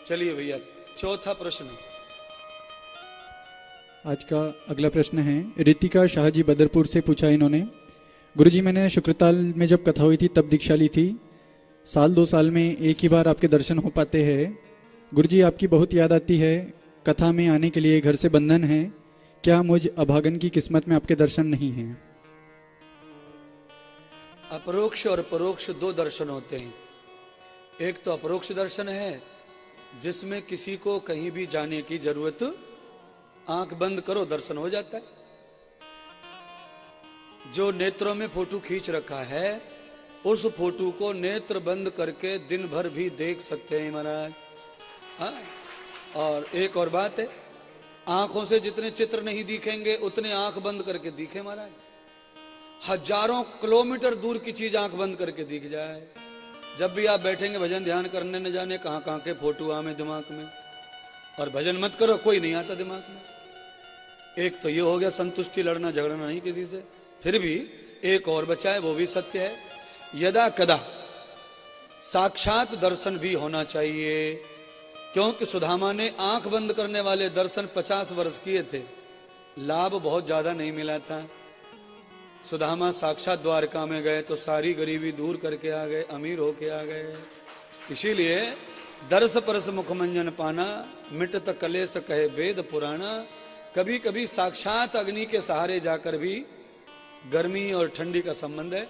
चलिए भैया, चौथा प्रश्न। आज का अगला प्रश्न है, रितिका शाहजी बदरपुर से पूछा इन्होंने। गुरुजी, मैंने शुक्रताल में जब कथा हुई थी तब दीक्षा ली थी। 1-2 साल में एक ही बार आपके दर्शन हो पाते हैं। गुरुजी, आपकी बहुत याद आती है। कथा में आने के लिए घर से बंधन है। क्या मुझ अभागन की किस्मत में आपके दर्शन नहीं हैं? अपरोक्ष और परोक्ष दो दर्शन होते हैं। एक तो अपरोक्ष दर्शन है जिसमें किसी को कहीं भी जाने की जरूरत, आंख बंद करो दर्शन हो जाता है। जो नेत्रों में फोटो खींच रखा है उस फोटो को नेत्र बंद करके दिन भर भी देख सकते हैं महाराज। हाँ, और एक और बात है, आंखों से जितने चित्र नहीं दिखेंगे उतने आंख बंद करके दिखे महाराज। हजारों किलोमीटर दूर की चीज आंख बंद करके दिख जाए। जब भी आप बैठेंगे भजन ध्यान करने, न जाने कहां कहां के फोटो आवे दिमाग में, और भजन मत करो कोई नहीं आता दिमाग में। एक तो ये हो गया संतुष्टि, लड़ना झगड़ना नहीं किसी से। फिर भी एक और बचा है, वो भी सत्य है, यदा कदा साक्षात दर्शन भी होना चाहिए। क्योंकि सुदामा ने आंख बंद करने वाले दर्शन 50 वर्ष किए थे, लाभ बहुत ज्यादा नहीं मिला था। सुदामा साक्षात द्वारका में गए तो सारी गरीबी दूर करके आ गए, अमीर होके आ गए। इसीलिए दर्श परस मुखमंजन पाना, मिटत कलेस कहे वेद पुराना। कभी कभी साक्षात अग्नि के सहारे जाकर भी गर्मी और ठंडी का संबंध है।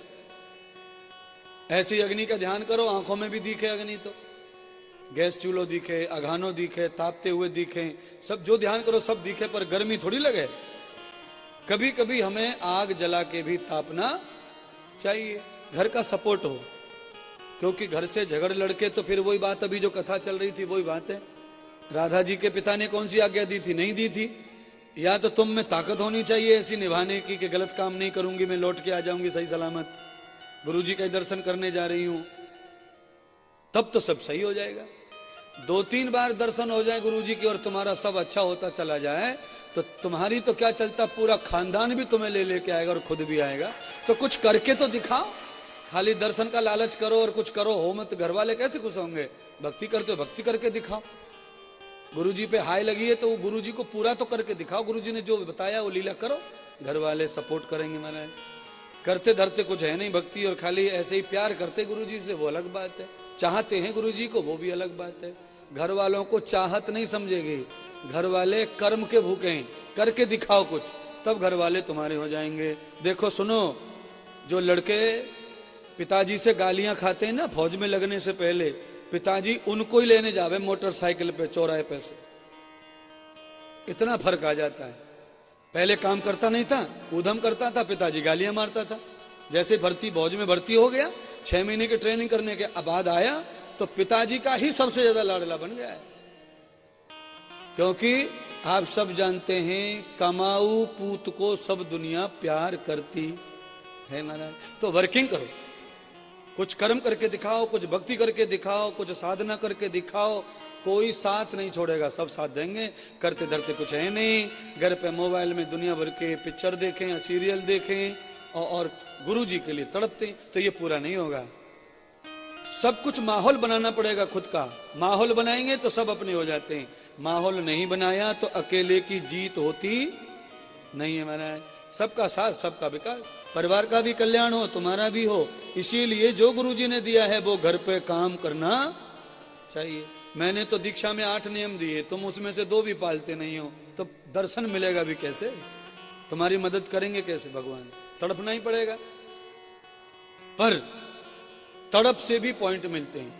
ऐसी अग्नि का ध्यान करो, आंखों में भी दिखे अग्नि, तो गैस चूल्हो दिखे, अघानो दिखे, तापते हुए दिखे, सब जो ध्यान करो सब दिखे, पर गर्मी थोड़ी लगे। कभी कभी हमें आग जला के भी तापना चाहिए, घर का सपोर्ट हो। क्योंकि घर से झगड़ लड़के तो फिर वही बात, अभी जो कथा चल रही थी वही बात है। राधा जी के पिता ने कौन सी आज्ञा दी थी? नहीं दी थी। या तो तुम में ताकत होनी चाहिए ऐसी निभाने की कि गलत काम नहीं करूंगी, मैं लौट के आ जाऊंगी सही सलामत, गुरुजी का दर्शन करने जा रही हूं, तब तो सब सही हो जाएगा। 2-3 बार दर्शन हो जाए गुरुजी की और तुम्हारा सब अच्छा होता चला जाए तो तुम्हारी तो क्या चलता, पूरा खानदान भी तुम्हें ले लेके आएगा और खुद भी आएगा। तो कुछ करके तो दिखाओ। खाली दर्शन का लालच करो और कुछ करो हो मत, घर वाले कैसे खुश होंगे? भक्ति करते हो भक्ति करके दिखाओ। गुरुजी पे हाय लगी है तो वो गुरुजी को पूरा तो करके दिखाओ। गुरुजी ने जो बताया वो लीला करो, घर वाले सपोर्ट करेंगे महाराज। करते धरते कुछ है नहीं भक्ति, और खाली ऐसे ही प्यार करते गुरुजी से, वो अलग बात है। चाहते हैं गुरुजी को, वो भी अलग बात है। घर वालों को चाहत नहीं समझेगी, घर वाले कर्म के भूखे हैं। करके दिखाओ कुछ, तब घर वाले तुम्हारे हो जाएंगे। देखो सुनो, जो लड़के पिताजी से गालियां खाते हैं ना फौज में लगने से पहले, पिताजी उनको ही लेने जावे मोटरसाइकिल पे चौराहे पे से, इतना फर्क आ जाता है। पहले काम करता नहीं था, उधम करता था, पिताजी गालियां मारता था। जैसे भर्ती फौज में भर्ती हो गया, 6 महीने की ट्रेनिंग करने के बाद आया तो पिताजी का ही सबसे ज्यादा लाडला बन गया है। क्योंकि आप सब जानते हैं कमाऊ पूत को सब दुनिया प्यार करती है महाराज। तो वर्किंग करो, कुछ कर्म करके दिखाओ, कुछ भक्ति करके दिखाओ, कुछ साधना करके दिखाओ। कोई साथ नहीं छोड़ेगा, सब साथ देंगे। करते धरते कुछ है नहीं, घर पे मोबाइल में दुनिया भर के पिक्चर देखें या सीरियल देखें और गुरुजी के लिए तड़पते, तो ये पूरा नहीं होगा। सब कुछ माहौल बनाना पड़ेगा खुद का। माहौल बनाएंगे तो सब अपने हो जाते हैं। माहौल नहीं बनाया तो अकेले की जीत होती नहीं है महाराज। सबका साथ सबका विकास, परिवार का भी कल्याण हो, तुम्हारा भी हो। इसीलिए जो गुरुजी ने दिया है वो घर पे काम करना चाहिए। मैंने तो दीक्षा में 8 नियम दिए, तुम उसमें से 2 भी पालते नहीं हो, तो दर्शन मिलेगा भी कैसे? तुम्हारी मदद करेंगे कैसे भगवान? तड़पना ही पड़ेगा। पर तड़प से भी पॉइंट मिलते हैं।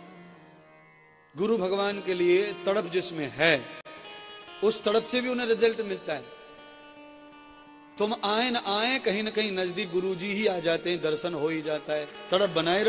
गुरु भगवान के लिए तड़प जिसमें है उस तड़प से भी उन्हें रिजल्ट मिलता है। तुम आए न आए, कहीं ना कहीं नजदीक गुरुजी ही आ जाते हैं, दर्शन हो ही जाता है। तड़प बनाए रहो।